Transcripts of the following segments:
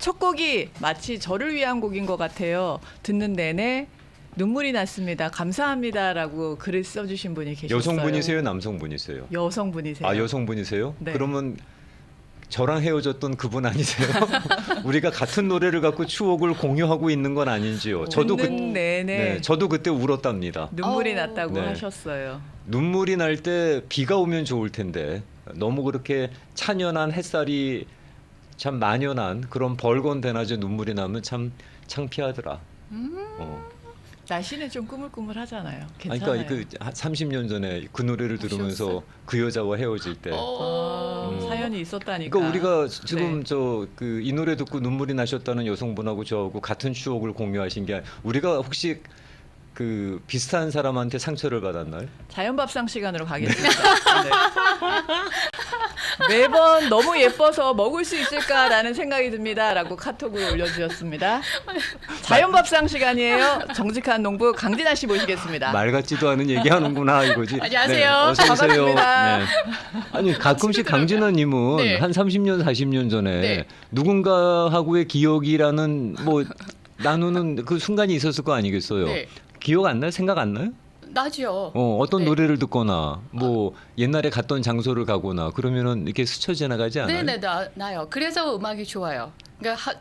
첫 곡이 마치 저를 위한 곡인 것 같아요. 듣는 내내 눈물이 났습니다. 감사합니다라고 글을 써주신 분이 계셨어요. 여성분이세요, 남성분이세요? 여성분이세요. 아, 여성분이세요? 네. 그러면 저랑 헤어졌던 그분 아니세요? 우리가 같은 노래를 갖고 추억을 공유하고 있는 건 아닌지요? 저도 듣는 내내 네, 저도 그때 울었답니다. 눈물이 났다고 네. 하셨어요. 눈물이 날 때 비가 오면 좋을 텐데 너무 그렇게 찬연한 햇살이 참 만연한 그런 벌건 대낮에 눈물이 나면 참 창피하더라. 날씨는 좀 꾸물꾸물하잖아요. 아니, 괜찮아요. 그러니까 그 30년 전에 그 노래를 들으면서 그 여자와 헤어질 때. 사연이 있었다니까. 그러니까 우리가 지금 네. 저 그 이 노래 듣고 눈물이 나셨다는 여성분하고 저하고 같은 추억을 공유하신 게 우리가 혹시 그 비슷한 사람한테 상처를 받았나요? 자연밥상 시간으로 가겠습니다. 네. 매번 너무 예뻐서 먹을 수 있을까라는 생각이 듭니다라고 카톡을 올려주셨습니다. 자연밥상 시간이에요. 정직한 농부 강진아 씨 모시겠습니다. 말 같지도 않은 얘기하는구나 이거지. 안녕하세요. 네, 어서 오세요. 반갑습니다. 네. 아니 가끔씩 강진아님은 네. 한 30년 40년 전에 네. 누군가하고의 기억이라는 뭐 나누는 그 순간이 있었을 거 아니겠어요. 네. 기억 안 나요? 생각 안 나요? 나죠. 어떤 네. 노래를 듣거나 뭐 옛날에 갔던 장소를 가거나 그러면은 이렇게 스쳐 지나가지 않아요? 네네 나요. 그래서 음악이 좋아요. 그러니까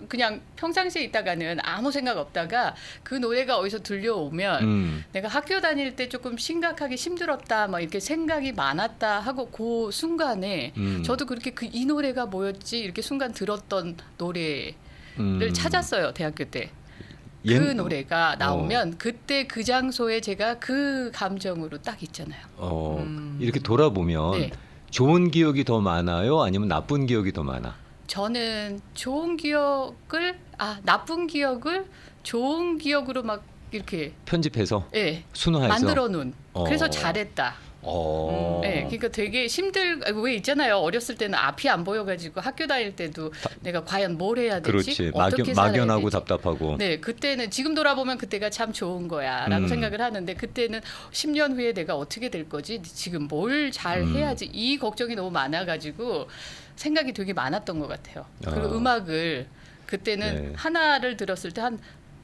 그냥 평상시에 있다가는 아무 생각 없다가 그 노래가 어디서 들려오면 내가 학교 다닐 때 조금 심각하게 힘들었다, 막 이렇게 생각이 많았다 하고 그 순간에 저도 그렇게 이 노래가 뭐였지 이렇게 순간 들었던 노래를 찾았어요 대학교 때. 그 노래가 나오면 그때 그 장소에 제가 그 감정으로 딱 있잖아요. 이렇게 돌아보면 네. 좋은 기억이 더 많아요? 아니면 나쁜 기억이 더 많아? 저는 좋은 기억을 나쁜 기억을 좋은 기억으로 막 이렇게 편집해서 예, 순화해서 만들어 놓은. 그래서 어. 잘했다. 어. 예, 그러니까 되게 왜 있잖아요. 어렸을 때는 앞이 안 보여가지고 학교 다닐 때도 내가 과연 뭘 해야 되지? 그렇지. 어떻게 살아야 막연하고 되지? 답답하고. 네, 그때는 지금 돌아보면 그때가 참 좋은 거야라고 생각을 하는데 그때는 10년 후에 내가 어떻게 될 거지? 지금 뭘 잘 해야지? 이 걱정이 너무 많아가지고 생각이 되게 많았던 것 같아요. 그리고 음악을 그때는 네. 하나를 들었을 때 한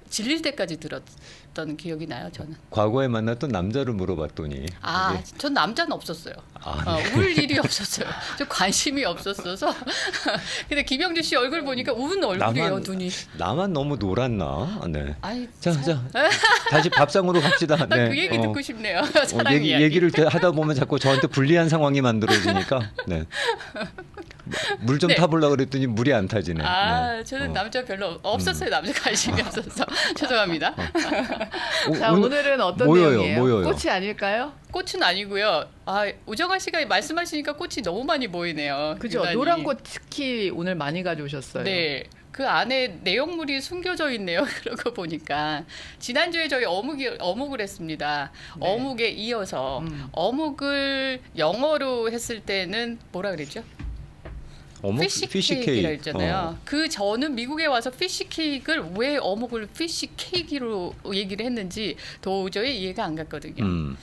질릴 때까지 들었던 기억이 나요. 저는. 과거에 만났던 남자를 물어봤더니 이게- 전 남자는 없었어요. 네. 울 일이 없었어요. 좀 관심이 없었어서. 근데 김영주 씨 얼굴 보니까 우는 얼굴이에요, 눈이. 나만 너무 놀았나? 네. 아이, 자, 다시 밥상으로 갑시다. 네. 그 얘기 듣고 싶네요. 어, 사랑 이야기. 얘기를 하다 보면 자꾸 저한테 불리한 상황이 만들어지니까. 네. 물 좀 네. 타보려고 그랬더니 물이 안 타지네. 네. 저는 남자 별로 없었어요. 남자 관심이 없어서. 죄송합니다. 자, 오늘은 어떤 모여요, 내용이에요? 모여요. 꽃이 아닐까요? 꽃은 아니고요. 우정아 씨가 말씀하시니까 꽃이 너무 많이 보이네요. 그죠. 유난히. 노란 꽃 특히 오늘 많이 가져오셨어요. 네. 그 안에 내용물이 숨겨져 있네요. 그러고 보니까 지난주에 저희 어묵을 했습니다. 네. 어묵에 이어서 어묵을 영어로 했을 때는 뭐라 그랬죠? 피쉬 케이크라 했잖아요. 그 저는 미국에 와서 피쉬 케이크를 왜 어묵을 피쉬 케이크로 얘기를 했는지 도저히 이해가 안 갔거든요.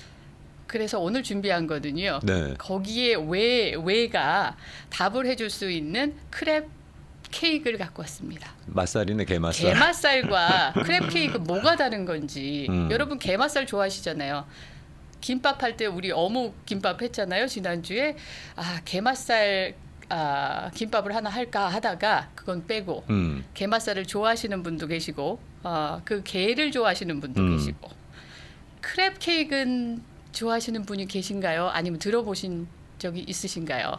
그래서 오늘 준비한 거는요. 네. 거기에 왜가 답을 해줄 수 있는 크랩 케이크를 갖고 왔습니다. 맛살이네, 게맛살. 게맛살과 크랩 케이크 뭐가 다른 건지 여러분 게맛살 좋아하시잖아요. 김밥 할 때 우리 어묵 김밥 했잖아요. 지난주에 게맛살 김밥을 하나 할까 하다가 그건 빼고 게맛살을 좋아하시는 분도 계시고 그 게를 좋아하시는 분도 계시고 크랩 케이크는 좋아하시는 분이 계신가요? 아니면 들어보신 적이 있으신가요?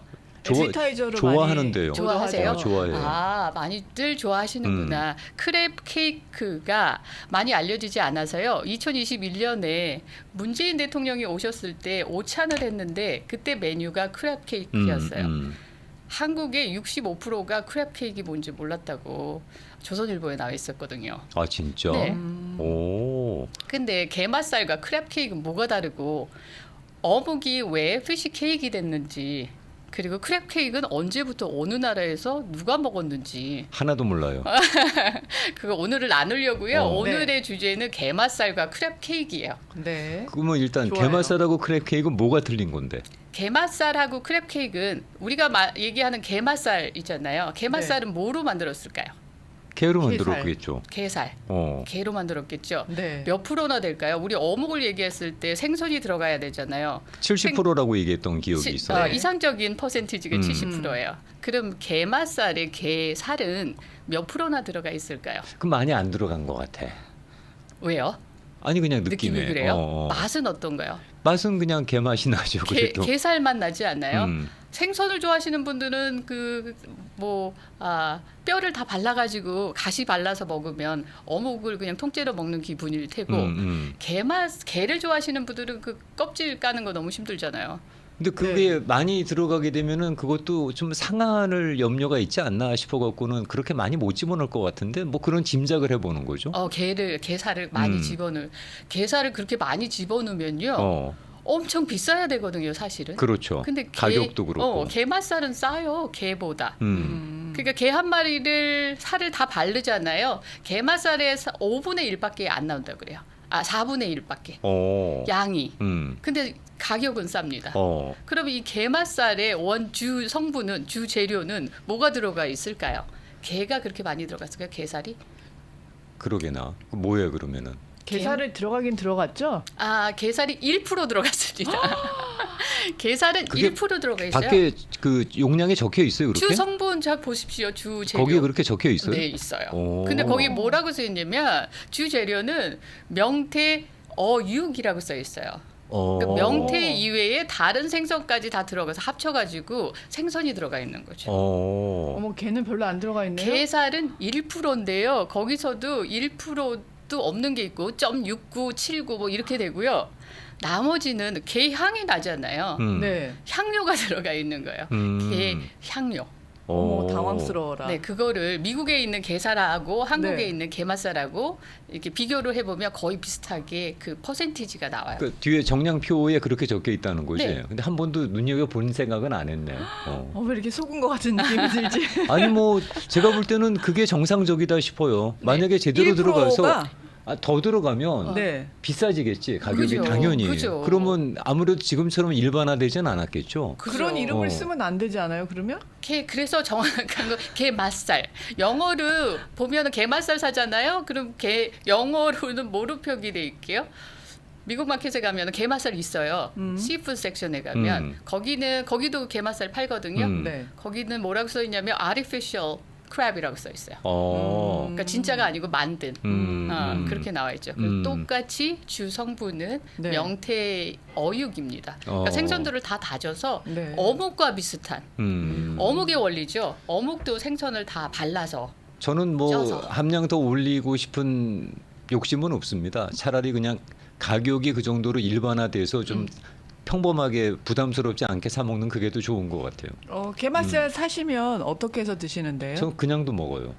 에피타이저로 좋아하는데요. 좋아하세요? 좋아해요. 많이들 좋아하시는구나. 크랩 케이크가 많이 알려지지 않아서요. 2021년에 문재인 대통령이 오셨을 때 오찬을 했는데 그때 메뉴가 크랩 케이크였어요. 한국의 65%가 크랩 케이크가 뭔지 몰랐다고 조선일보에 나와 있었거든요. 아, 진짜? 네. 오. 근데 게맛살과 크랩 케이크는 뭐가 다르고 어묵이 왜 피쉬 케이크가 됐는지 그리고 크랩 케이크는 언제부터 어느 나라에서 누가 먹었는지 하나도 몰라요. 그거 오늘을 나누려고요. 어. 오늘의 주제는 게맛살과 크랩 케이크예요. 네. 그러면 일단 좋아요. 게맛살하고 크랩 케이크는 뭐가 틀린 건데? 게맛살하고 크랩 케이크는 우리가 얘기하는 게맛살 있잖아요. 게맛살은 뭐로 만들었을까요? 게로 게살. 만들었겠죠. 게살. 어. 게로 만들었겠죠. 네. 몇 프로나 될까요? 우리 어묵을 얘기했을 때 생선이 들어가야 되잖아요. 70%라고 얘기했던 기억이 있어요. 이상적인 퍼센티지가 음. 70%예요. 그럼 게맛살에 게살은 몇 프로나 들어가 있을까요? 그 많이 안 들어간 것 같아. 왜요? 아니 그냥 느낌이 느낌에. 그래요? 맛은 어떤가요? 맛은 그냥 게 맛이 나죠. 그래도. 게살 맛 나지 않나요? 음. 생선을 좋아하시는 분들은 뼈를 다 발라가지고 가시 발라서 먹으면 어묵을 그냥 통째로 먹는 기분일 테고 게를 좋아하시는 분들은 그 껍질 까는 거 너무 힘들잖아요. 근데 그게 많이 들어가게 되면은 그것도 좀 상한을 염려가 있지 않나 싶어 갖고는 그렇게 많이 못 집어넣을 것 같은데 뭐 그런 짐작을 해보는 거죠. 게살을 많이 게살을 그렇게 많이 집어넣으면요. 엄청 비싸야 되거든요, 사실은. 그렇죠. 근데 가격도 그렇고. 게맛살은 싸요, 게보다. 음. 그러니까 게 한 마리를 살을 다 바르잖아요. 게맛살의 5분의 1밖에 안 나온다고 그래요. 4분의 1밖에. 양이. 근데 가격은 쌉니다. 그럼 이 게맛살의 원주 성분은 주 재료는 뭐가 들어가 있을까요? 게가 그렇게 많이 들어갔을까요? 게살이? 그러게나. 뭐예요 그러면은? 게살을 들어가긴 들어갔죠? 게살이 1% 들어갔습니다. 게살은 그게 1% 들어가 있어요. 밖에 그 용량에 적혀 있어요 그렇게? 주 성분 잘 보십시오. 주 재료. 거기에 그렇게 적혀 있어요? 네, 있어요. 오. 근데 거기 뭐라고 써 있냐면 주 재료는 명태 어육이라고 써 있어요. 그러니까 명태 이외에 다른 생선까지 다 들어가서 합쳐가지고 생선이 들어가 있는 거죠. 어머, 게는 별로 안 들어가 있네요. 게살은 1%인데요. 거기서도 1%도 없는 게 있고 0.69, 79 뭐 이렇게 되고요. 나머지는 게 향이 나잖아요. 네. 향료가 들어가 있는 거예요. 게 향료. 어머, 당황스러워라. 네, 그거를 미국에 있는 게살하고 한국에 네. 있는 게맛살하고 이렇게 비교를 해보면 거의 비슷하게 그 퍼센티지가 나와요. 그 뒤에 정량표에 그렇게 적혀 있다는 거지. 네. 근데 한 번도 눈여겨 본 생각은 안 했네. 왜 이렇게 속은 것 같은 느낌이 들지? 아니 뭐 제가 볼 때는 그게 정상적이다 싶어요. 네. 만약에 제대로 1%가 들어가서 더 들어가면 네. 비싸지겠지 가격이 그죠. 당연히. 그죠. 그러면 아무래도 지금처럼 일반화되진 않았겠죠. 그런 이름을 어. 쓰면 안 되지 않아요? 그러면? 그래서 정확한 거 게맛살. 영어로 보면은 게맛살 사잖아요. 그럼 영어로는 뭐로 표기돼 있게요? 미국 마켓에 가면 게맛살 있어요. 시푸드 섹션에 가면 거기도 게맛살 팔거든요. 네. 거기는 뭐라고 써 있냐면 artificial crab이라고 써 있어요. 그러니까 진짜가 아니고 만든 그렇게 나와 있죠. 그리고 똑같이 주 성분은 네. 명태 어육입니다. 그러니까 생선들을 다 다져서 네. 어묵과 비슷한 어묵의 원리죠. 어묵도 생선을 다 발라서 저는 뭐 쪄서. 함량 더 올리고 싶은 욕심은 없습니다. 차라리 그냥 가격이 그 정도로 일반화돼서 좀 평범하게 부담스럽지 않게 사 먹는 그게 더 좋은 것 같아요. 게맛살 사시면 어떻게 해서 드시는데요? 전 그냥도 먹어요.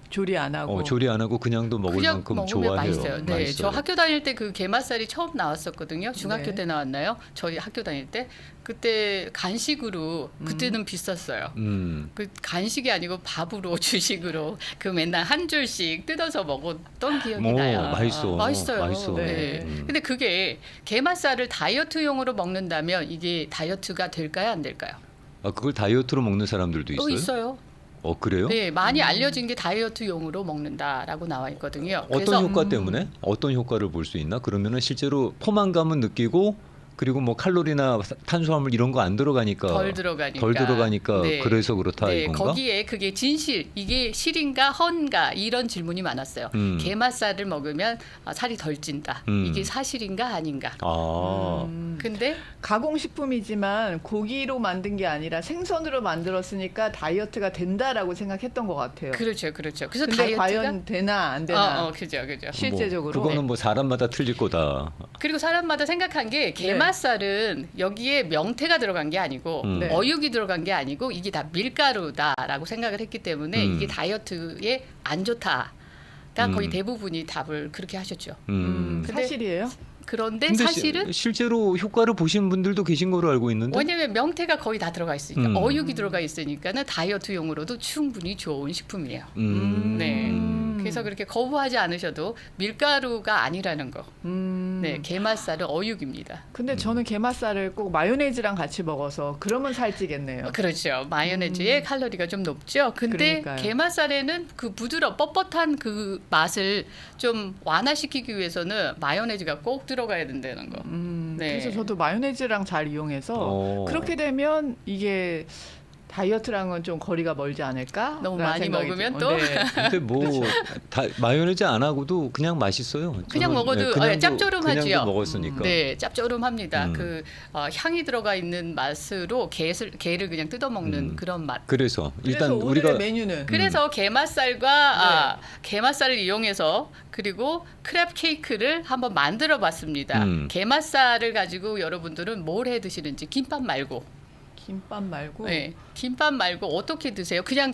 조리 안 하고. 조리 안 하고 그냥도 먹을 그냥 만큼 먹으면 좋아해요. 맛있어요. 네, 맛있어요. 저 학교 다닐 때 그 게맛살이 처음 나왔었거든요. 중학교 네. 때 나왔나요? 저희 학교 다닐 때 그때 간식으로 그때는 비쌌어요. 음. 그 간식이 아니고 밥으로 주식으로 그 맨날 한 줄씩 뜯어서 먹었던 기억이 나요. 맛있어. 맛있어요. 맛있어. 네. 근데 그게 게맛살을 다이어트용으로 먹는다면 이게 다이어트가 될까요, 안 될까요? 그걸 다이어트로 먹는 사람들도 있어요? 있어요. 그래요? 네, 많이 알려진 게 다이어트용으로 먹는다라고 나와 있거든요. 어떤 효과 때문에? 어떤 효과를 볼 수 있나? 그러면은 실제로 포만감은 느끼고 그리고 뭐 칼로리나 탄수화물 이런 거 안 들어가니까 덜 들어가니까. 네. 그래서 그렇다 네, 이건가? 거기에 그게 진실, 이게 실인가 허인가 이런 질문이 많았어요. 게맛살을 먹으면 살이 덜 찐다. 이게 사실인가 아닌가? 근데 가공식품이지만 고기로 만든 게 아니라 생선으로 만들었으니까 다이어트가 된다라고 생각했던 것 같아요. 그렇죠. 그래서 근데 다이어트가 과연 되나 안 되나? 그죠. 실제적으로. 그거는 뭐 사람마다 틀릴 거다. 그리고 사람마다 생각한 게 게맛살은 여기에 명태가 들어간 게 아니고 네. 어육이 들어간 게 아니고 이게 다 밀가루다라고 생각을 했기 때문에 이게 다이어트에 안 좋다가 거의 대부분이 답을 그렇게 하셨죠. 근데 사실이에요? 그런데 근데 사실은 실제로 효과를 보신 분들도 계신 거로 알고 있는데. 왜냐면 명태가 거의 다 들어가 있으니까 음. 어육이 들어가 있으니까는 다이어트용으로도 충분히 좋은 식품이에요. 네. 그래서 그렇게 거부하지 않으셔도 밀가루가 아니라는 거. 네, 게맛살은 어육입니다. 근데 저는 게맛살을 꼭 마요네즈랑 같이 먹어서 그러면 살찌겠네요. 그렇죠. 마요네즈의 칼로리가 좀 높죠. 근데 그러니까요. 게맛살에는 그 뻣뻣한 그 맛을 좀 완화시키기 위해서는 마요네즈가 꼭 들어가야 된다는 거. 네. 그래서 저도 마요네즈랑 잘 이용해서 어. 그렇게 되면 이게 다이어트랑은 좀 거리가 멀지 않을까? 너무 라는 많이 생각이 먹으면 좀- 또? 네. 근데 뭐 마요네즈 안 하고도 그냥 맛있어요. 그냥 저는, 먹어도 그냥도- 짭조름하지요. 그냥도 먹었으니까. 네, 짭조름합니다. 음. 그 향이 들어가 있는 맛으로 게를 그냥 뜯어 먹는 그런 맛. 그래서 일단 그래서 오늘의 우리가 메뉴는 그래서 게맛살과 게맛살을 이용해서 그리고 크랩 케이크를 한번 만들어 봤습니다. 게맛살을 가지고 여러분들은 뭘 해 드시는지 김밥 말고 김밥 말고 네, 김밥 말고 어떻게 드세요? 그냥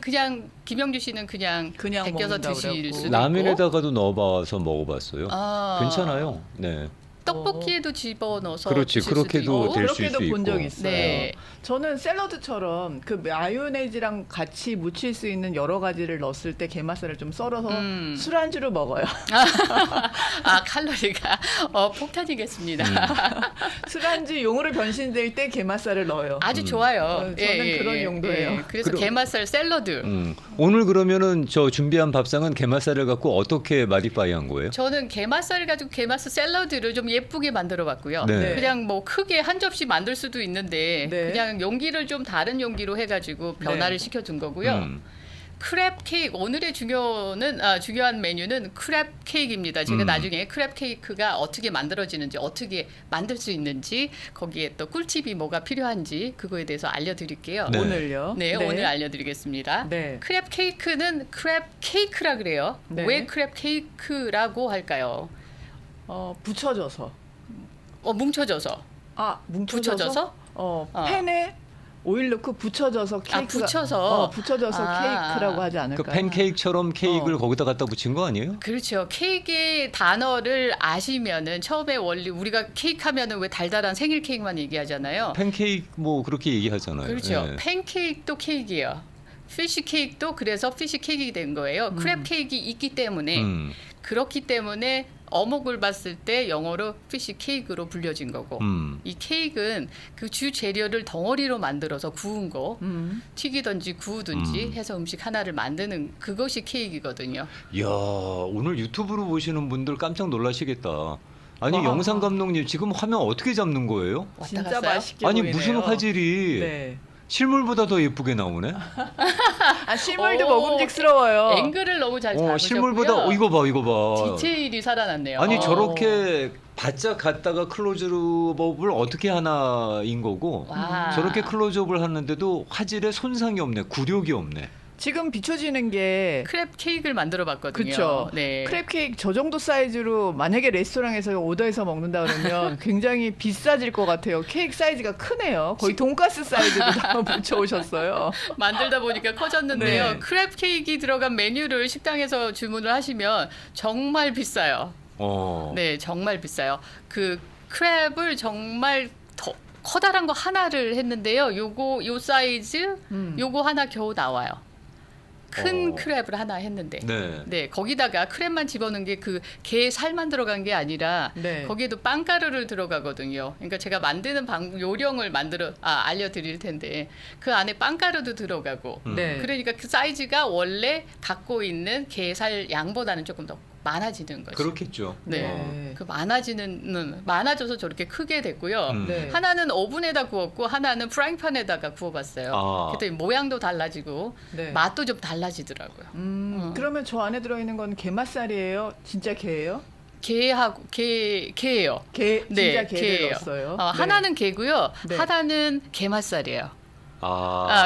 김영주 씨는 그냥 그냥 벗겨서 먹는다고 드실 그래갖고. 수도 있고 라면에다가도 넣어봐서 먹어봤어요. 아, 괜찮아요. 네. 떡볶이에도 집어넣어서 그렇지, 드실 수도 그렇게도 있고. 될 수 그렇게도 본 있고. 적 있어요. 네. 저는 샐러드처럼 그 마요네즈랑 같이 무칠 수 있는 여러 가지를 넣었을 때 게맛살을 좀 썰어서 술안주로 먹어요. 아 칼로리가 폭탄이겠습니다. 술안주 용으로 변신될 때 게맛살을 넣어요. 아주 좋아요. 저는 그런 용도예요. 그래서 그럼- 게맛살 샐러드. 오늘 그러면은 저 준비한 밥상은 게맛살을 갖고 어떻게 마디파이한 거예요? 저는 게맛살 가지고 게맛살 샐러드를 좀 예쁘게 만들어봤고요. 네. 그냥 뭐 크게 한 접시 만들 수도 있는데 네. 그냥 용기를 좀 다른 용기로 해가지고 변화를 네. 시켜준 거고요. 크랩 케이크 오늘의 중요한 메뉴는 크랩 케이크입니다. 제가 나중에 크랩 케이크가 어떻게 만들어지는지 어떻게 만들 수 있는지 거기에 또 꿀팁이 뭐가 필요한지 그거에 대해서 알려드릴게요. 네. 오늘요. 네, 오늘 알려드리겠습니다. 네. 크랩 케이크는 크랩 케이크라 그래요. 네. 왜 크랩 케이크라고 할까요? 붙여져서. 뭉쳐져서. 뭉쳐져서? 어. 팬에 오일 넣고 붙여져서 케이크가 붙여서. 붙여져서 케이크라고 하지 않을까요? 그 팬케이크처럼 케이크를 거기다 갖다 붙인 거 아니에요? 그렇죠. 케이크의 단어를 아시면은 처음에 원리 우리가 케이크 하면은 왜 달달한 생일 케이크만 얘기하잖아요. 팬케이크 뭐 그렇게 얘기하잖아요. 그렇죠. 예. 팬케이크도 케이크예요. 피쉬 케이크도 그래서 피쉬 케이크가 된 거예요. 크랩 케이크 있기 때문에 그렇기 때문에 어묵을 봤을 때 영어로 피쉬 케이크로 불려진 거고 이 케이크는 그 주 재료를 덩어리로 만들어서 구운 거 튀기든지 구우든지 해서 음식 하나를 만드는 그것이 케이크거든요. 이야, 오늘 유튜브로 보시는 분들 깜짝 놀라시겠다. 아니 와. 영상 감독님 지금 화면 어떻게 잡는 거예요? 왔다 진짜 갔어요? 맛있게 아니 보이네요. 무슨 화질이 네. 실물보다 더 예쁘게 나오네. 실물도 오, 먹음직스러워요. 앵글을 너무 잘 잡으셨고요. 실물보다 이거 봐. 디테일이 살아났네요. 아니 저렇게 바짝 갔다가 클로즈업을 어떻게 하나인 거고 와. 저렇게 클로즈업을 하는데도 화질에 손상이 없네, 굴욕이 없네. 지금 비춰지는 게 크랩 케이크를 만들어 봤거든요. 그쵸. 네. 크랩 케이크 저 정도 사이즈로 만약에 레스토랑에서 오더해서 먹는다 그러면 굉장히 비싸질 것 같아요. 케이크 사이즈가 크네요. 거의 돈가스 사이즈로 다 붙여오셨어요. 만들다 보니까 커졌는데요. 네. 크랩 케이크 들어간 메뉴를 식당에서 주문을 하시면 정말 비싸요. 네, 정말 비싸요. 그 크랩을 정말 더 커다란 거 하나를 했는데요. 요 사이즈 요거 하나 겨우 나와요. 큰 크랩을 하나 했는데. 네. 거기다가 크랩만 집어넣은 게 그 게 살만 들어간 게 아니라 네. 거기에도 빵가루를 들어가거든요. 그러니까 제가 만드는 요령을 알려드릴 텐데 그 안에 빵가루도 들어가고 네. 그러니까 그 사이즈가 원래 갖고 있는 게살 양보다는 조금 더 많아지는 거죠. 그렇겠죠. 네. 네. 그 많아져서 저렇게 크게 됐고요. 네. 하나는 오븐에다 구웠고 하나는 프라이팬에다가 구워봤어요. 그랬더니 모양도 달라지고 네. 맛도 좀 달라지더라고요. 그러면 저 안에 들어있는 건 게맛살이에요? 진짜 게예요? 게예요. 게 진짜 네, 게를 게예요. 넣었어요. 네. 하나는 게고요. 네. 하나는 게맛살이에요.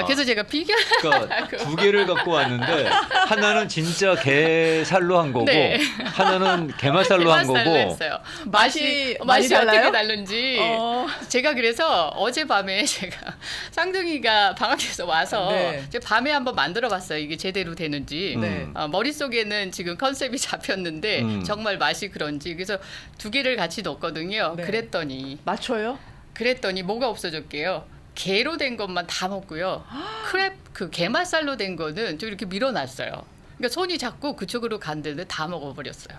그래서 제가 비교 그러니까 두 개를 갖고 왔는데 하나는 진짜 게살로 한 거고 네. 하나는 게맛살로 한 게맛살로 거고. 했어요. 맛이 맛이 어떻게 달라요? 다른지 어. 제가 그래서 어젯밤에 제가 쌍둥이가 방학에서 와서 네. 이제 밤에 한번 만들어봤어요. 이게 제대로 되는지. 네. 머릿속에는 지금 컨셉이 잡혔는데 정말 맛이 그런지 그래서 두 개를 같이 넣었거든요. 네. 그랬더니 뭐가 없어졌게요. 게로 된 것만 다 먹고요. 크랩 그 게맛살로 된 거는 좀 이렇게 밀어놨어요. 그러니까 손이 자꾸 그쪽으로 간데도 다 먹어버렸어요.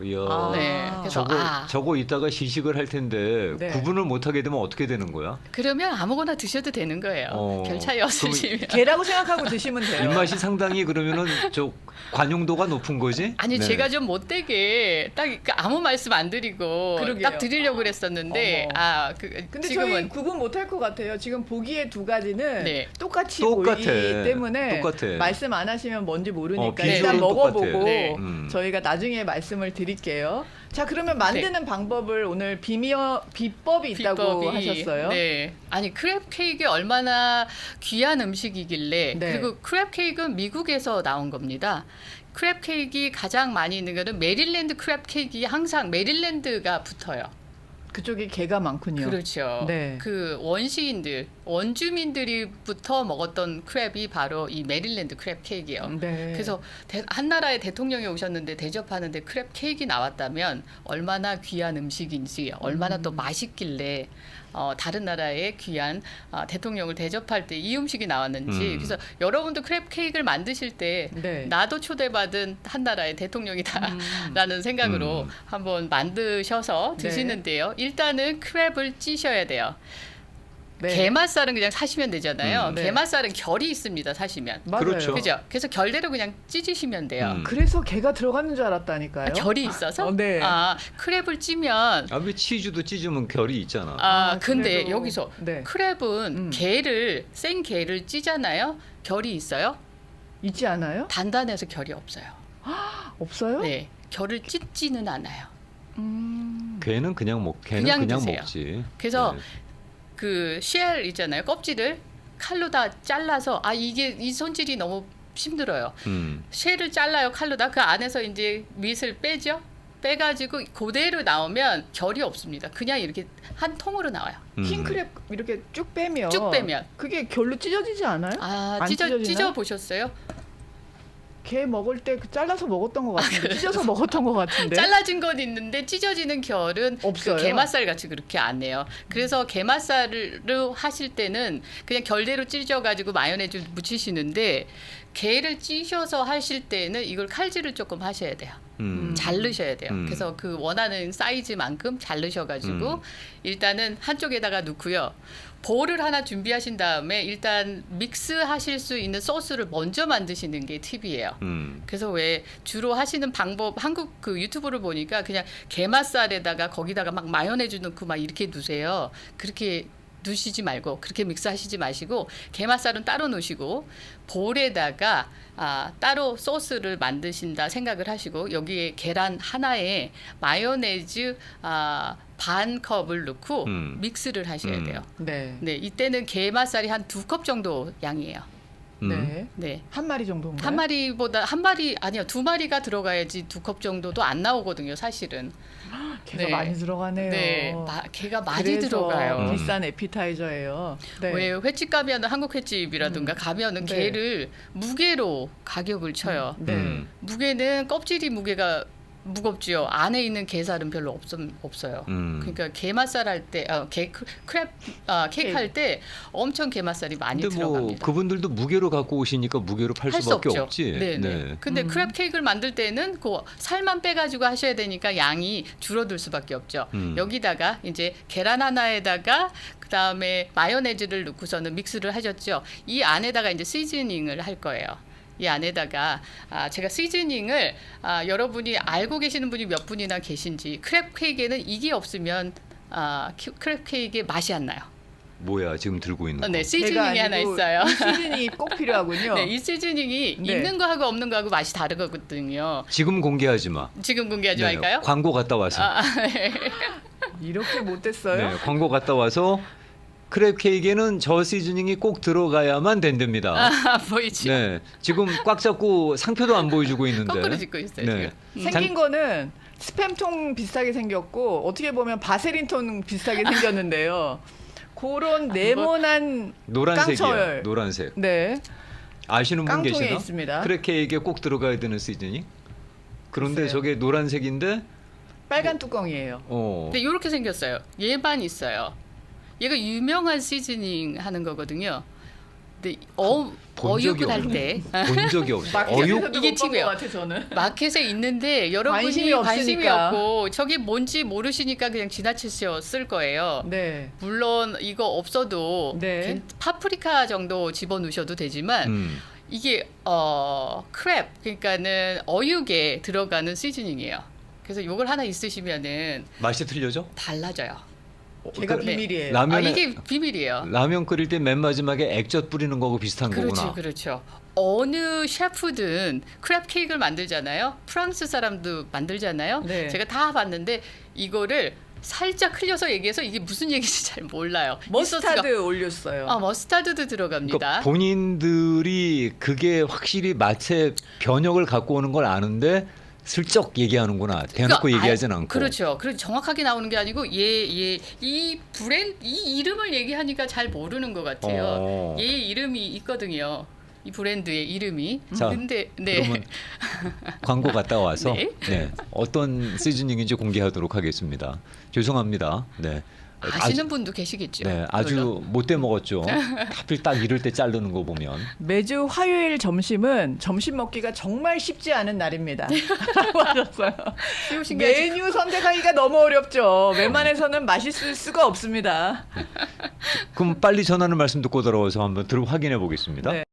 이야. 네. 그래서 저거 이따가 시식을 할 텐데 네. 구분을 못 하게 되면 어떻게 되는 거야? 그러면 아무거나 드셔도 되는 거예요. 별 차이 없으시면. 게라고 생각하고 드시면 돼요. 입맛이 상당히 그러면은 저 관용도가 높은 거지? 아니 네. 제가 좀 못되게 딱 아무 말씀 안 드리고 그러게요. 딱 드리려고 그랬었는데 어머. 근데 저희 지금은 구분 못할 것 같아요. 지금 보기에 두 가지는 네. 똑같이 똑같아. 보이기 때문에 똑같아. 말씀 안 하시면 뭔지 모르니까 비주얼은 일단 먹어보고 똑같아. 네. 저희가 나중에 말씀을 드릴게요. 자, 그러면 만드는 방법을 오늘 비법이 있다고 하셨어요. 네. 아니 크랩 케이크 얼마나 귀한 음식이길래 네. 그리고 크랩 케이크는 미국에서 나온 겁니다. 크랩 케이크 가장 많이 있는 거는 메릴랜드 크랩 케이크 항상 메릴랜드가 붙어요. 그쪽이 게가 많군요. 그렇죠. 네. 그 원주민들이부터 먹었던 크랩이 바로 이 메릴랜드 크랩 케이크예요. 네. 그래서 한 나라의 대통령이 오셨는데 대접하는데 크랩 케이크 나왔다면 얼마나 귀한 음식인지 얼마나 또 맛있길래 다른 나라의 귀한 대통령을 대접할 때 이 음식이 나왔는지 그래서 여러분도 크랩 케이크를 만드실 때 네. 나도 초대받은 한 나라의 대통령이다라는 생각으로 한번 만드셔서 네. 드시는데요. 일단은 크랩을 찌셔야 돼요. 네. 게맛살은 그냥 사시면 되잖아요. 네. 게맛살은 결이 있습니다. 사시면. 맞아요. 그렇죠. 그죠? 그래서 결대로 그냥 찢으시면 돼요. 그래서 게가 들어가는 줄 알았다니까요. 결이 있어서? 네. 크랩을 찌면 아, 왜 치즈도 찢으면 결이 있잖아. 근데 그래도- 여기서 네. 크랩은 생 게를 찌잖아요. 결이 있어요? 있지 않아요? 단단해서 결이 없어요. 없어요? 네. 결을 찢지는 않아요. 걔는 그냥 그냥 그냥 드세요. 먹지. 그래서 네. 그 쉘 있잖아요. 껍질을 칼로 다 잘라서 이게 이 손질이 너무 힘들어요. 쉘을 잘라요. 칼로 다 그 안에서 이제 밑을 빼죠. 빼가지고 그대로 나오면 결이 없습니다. 그냥 이렇게 한 통으로 나와요. 킹크랩 이렇게 쭉 빼면 그게 결로 찢어지지 않아요? 안 찢어지나요? 찢어 보셨어요? 게 먹을 때 잘라서 먹었던 것 같은데 찢어서 먹었던 것 같은데 잘라진 건 있는데 찢어지는 결은 없어요? 그 게맛살 같이 그렇게 안 해요. 그래서 게맛살로 하실 때는 그냥 결대로 찢어가지고 마요네즈 묻히시는데 게를 찌셔서 하실 때는 이걸 칼질을 조금 하셔야 돼요. 자르셔야 돼요. 그래서 그 원하는 사이즈만큼 자르셔가지고 일단은 한쪽에다가 넣고요. 볼을 하나 준비하신 다음에 일단 믹스하실 수 있는 소스를 먼저 만드시는 게 팁이에요. 그래서 왜 주로 하시는 방법 한국 그 유튜브를 보니까 그냥 게맛살에다가 거기다가 막 마요네즈 넣고 막 이렇게 두세요. 그렇게 두시지 말고 그렇게 믹스하시지 마시고 게맛살은 따로 놓으시고 볼에다가 따로 소스를 만드신다 생각을 하시고 여기에 계란 하나에 마요네즈 반 컵을 넣고 믹스를 하셔야 돼요. 네. 네, 이때는 게맛살이 한 2컵 정도 양이에요. 네. 네. 한 마리 정도인가요? 한 마리보다 한 마리 아니요 2마리가 들어가야지 2컵 정도도 안 나오거든요 사실은. 게가 네. 많이 들어가네요. 네, 게가 많이 그래서 들어가요. 비싼 에피타이저예요. 네. 왜 횟집 가면은 한국 횟집이라든가 가면은 네. 게를 무게로 가격을 쳐요. 네. 무게는 껍질이 무게가 무겁지요. 안에 있는 게살은 별로 없어요. 그러니까 게맛살 할 때, 크랩 케이크 할 때 엄청 게맛살이 많이 근데 뭐 들어갑니다. 그분들도 무게로 갖고 오시니까 무게로 팔 할 수 수밖에 없죠. 없지. 네. 근데 크랩 케이크를 만들 때는 그 살만 빼가지고 하셔야 되니까 양이 줄어들 수밖에 없죠. 여기다가 이제 계란 하나에다가 그 다음에 마요네즈를 넣고서는 믹스를 하셨죠. 이 안에다가 이제 시즈닝을 할 거예요. 이 안에다가 제가 시즈닝을 여러분이 알고 계시는 분이 몇 분이나 계신지 크랩 케이크에는 이게 없으면 크랩 케이크의 맛이 안 나요. 뭐야 지금 들고 있는 거? 네, 게가 시즈닝이 하나 아니고 있어요. 이 시즈닝이 꼭 필요하군요. 네, 이 시즈닝이 네. 있는 거하고 없는 거하고 맛이 다르거든요. 지금 공개하지 마. 지금 공개하지 네, 말까요? 광고 갔다 와서. 네. 이렇게 못됐어요? 네, 광고 갔다 와서 크랩 케이크에는 저 시즈닝이 꼭 들어가야만 된답니다. 아, 보이지? 네, 지금 꽉 잡고 상표도 안 보여주고 있는데. 거꾸로 짓고 있어요. 네. 지금. 생긴 거는 스팸통 비슷하게 생겼고 어떻게 보면 바세린통 비슷하게 생겼는데요. 그런 네모난 노란색이에요. 깡철. 노란색. 네. 아시는 분 깡통에 계시나? 있습니다. 크랩 케이크에 꼭 들어가야 되는 시즈닝. 그런데 글쎄요. 저게 노란색인데. 빨간 뚜껑이에요. 근데 이렇게 생겼어요. 얘만 있어요. 얘가 유명한 시즈닝 하는 거거든요. 근데 본 적이 어육을 할 때 본 적이 없어요. 어육 마켓에서도 이게 못본것 친구예요. 같아 저는. 마켓에 있는데 여러분이 관심이 관심이 없으니까. 없고 저게 뭔지 모르시니까 그냥 지나치셨을 거예요. 네. 물론 이거 없어도 네. 파프리카 정도 집어넣으셔도 되지만 이게 크랩 그러니까는 어육에 들어가는 시즈닝이에요. 그래서 이걸 하나 있으시면은 맛이 틀려져? 달라져요. 걔가 그 비밀이에요. 라면에 이게 비밀이에요. 라면 끓일 때 맨 마지막에 액젓 뿌리는 거하고 비슷한 그렇죠, 거구나. 그렇죠. 어느 셰프든 크랩 케이크를 만들잖아요. 프랑스 사람도 만들잖아요. 네. 제가 다 봤는데 이거를 살짝 흘려서 얘기해서 이게 무슨 얘기인지 잘 몰라요. 이 머스타드 소스가- 올렸어요. 머스타드도 들어갑니다. 그러니까 본인들이 그게 확실히 맛의 변형을 갖고 오는 걸 아는데 슬쩍 얘기하는구나. 대놓고 그러니까 얘기하진 않고. 그렇죠. 그래서 정확하게 나오는 게 아니고 이 브랜드 이 이름을 얘기하니까 잘 모르는 것 같아요. 얘 이름이 있거든요. 이 브랜드의 이름이. 자, 근데 네. 그러면 광고 갔다 와서 네. 네, 어떤 시즈닝인지 공개하도록 하겠습니다. 죄송합니다. 네. 아시는 분도 계시겠죠. 네, 아주 물론. 못돼 먹었죠. 하필 딱 이럴 때 자르는 거 보면. 매주 화요일 점심은 점심 먹기가 정말 쉽지 않은 날입니다. 라고 하셨어요. 쉬우신 게 아직- 메뉴 선택하기가 너무 어렵죠. 웬만해서는 맛있을 수가 없습니다. 그럼 빨리 전하는 말씀 듣고 돌아와서 한번 확인해 보겠습니다. 네.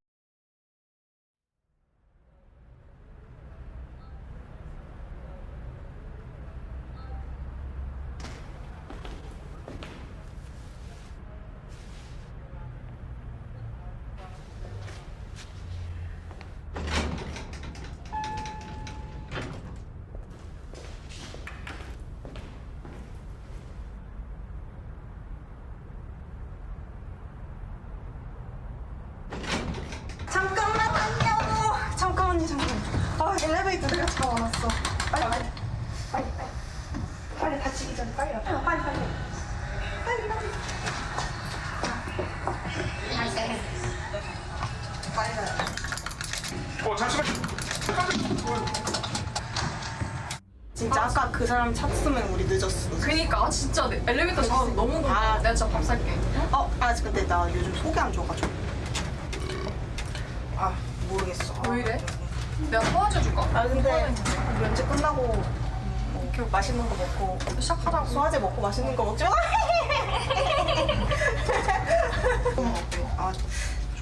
잠깐만요. 잠깐만요. 엘리베이터 내가 잡아놨어. 빨리 빨리. 빨리 빨리. 빨리 다치기 전에 빨리 와. 빨리 빨리. 빨리 빨리. 잠시만. 진짜 아까 그 사람 찾으면 우리 늦었어. 그니까 진짜 엘리베이터 잡아서 너무 고마워. 내가 진짜 밥 살게. 근데 나 요즘 속이 안 좋아가지고. 모르겠어. 왜 이래? 내가 도와줘 줄까? 근데 면접 끝나고 이렇게 맛있는 거 먹고 시작하자고. 소화제 먹고 맛있는 거 먹자.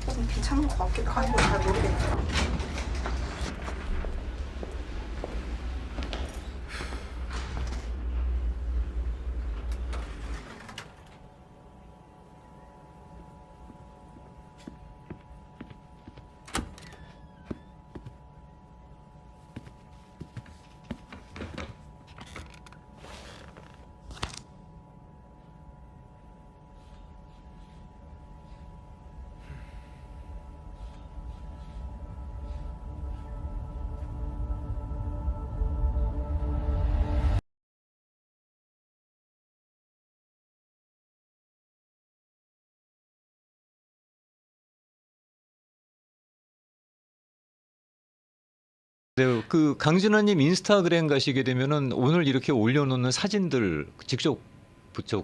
조금 괜찮은 것 같기도 하고 잘 모르겠네. 네, 그 강진아님 인스타그램 가시게 되면은 오늘 이렇게 올려놓는 사진들 직접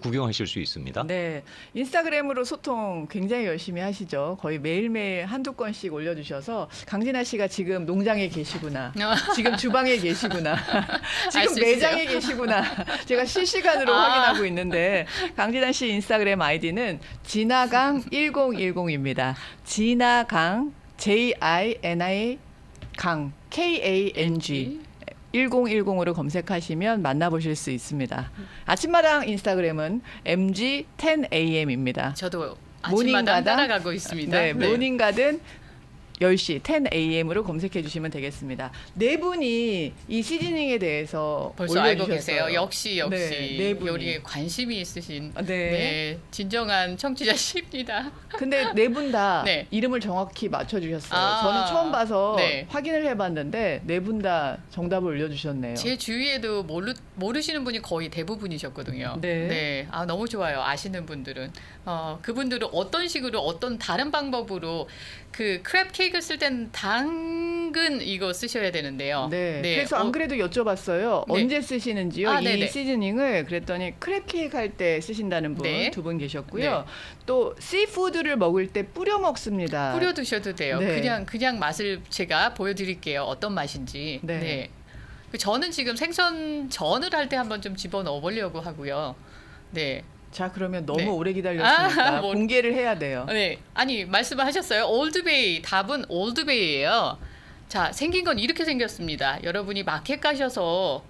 구경하실 수 있습니다. 네, 인스타그램으로 소통 굉장히 열심히 하시죠. 거의 매일매일 한두 건씩 올려주셔서 강진아 씨가 지금 농장에 계시구나. 지금 주방에 계시구나. 알수 지금 있어요. 매장에 계시구나. 제가 실시간으로 확인하고 있는데 강진아 씨 인스타그램 아이디는 진아강1010입니다. 진아강 JINI 강 KANG 1010으로 검색하시면 만나보실 수 있습니다. 아침마당 인스타그램은 MG10AM입니다. 저도 모닝가당? 아침마다 따라가고 있습니다. 네, 모닝가든 10시 10 a.m.으로 검색해 주시면 되겠습니다. 네 분이 이 시즈닝에 대해서 벌써 알고 올려주셨어요. 계세요. 역시 네 분이. 요리에 관심이 있으신 네. 네, 진정한 청취자십니다. 근데 네 분 다 네. 이름을 정확히 맞춰 주셨어요. 아. 저는 처음 봐서 네. 확인을 해봤는데 네 분 다 정답을 올려주셨네요. 제 주위에도 모르시는 분이 거의 대부분이셨거든요. 네. 아, 너무 좋아요. 아시는 분들은. 그분들은 어떤 식으로 어떤 다른 방법으로 그 크랩 케이크를 쓸 땐 당근 이거 쓰셔야 되는데요. 네. 그래서 안 그래도 여쭤봤어요. 네. 언제 쓰시는지요? 아, 이 네네. 시즈닝을 그랬더니 크랩 케이크 할 때 쓰신다는 분 네. 두 분 계셨고요. 네. 또 씨푸드를 먹을 때 뿌려 먹습니다. 뿌려 두셔도 돼요. 네. 그냥 맛을 제가 보여드릴게요. 어떤 맛인지. 네. 저는 지금 생선전을 할 때 한번 좀 집어 넣어 보려고 하고요. 네. 자, 그러면 너무 네. 오래 기다렸으니까 아, 뭐- 공개를 해야 돼요. 네. 아니, 말씀하셨어요. 올드베이. 답은 올드베이예요. 자, 생긴 건 이렇게 생겼습니다. 여러분이 마켓 가셔서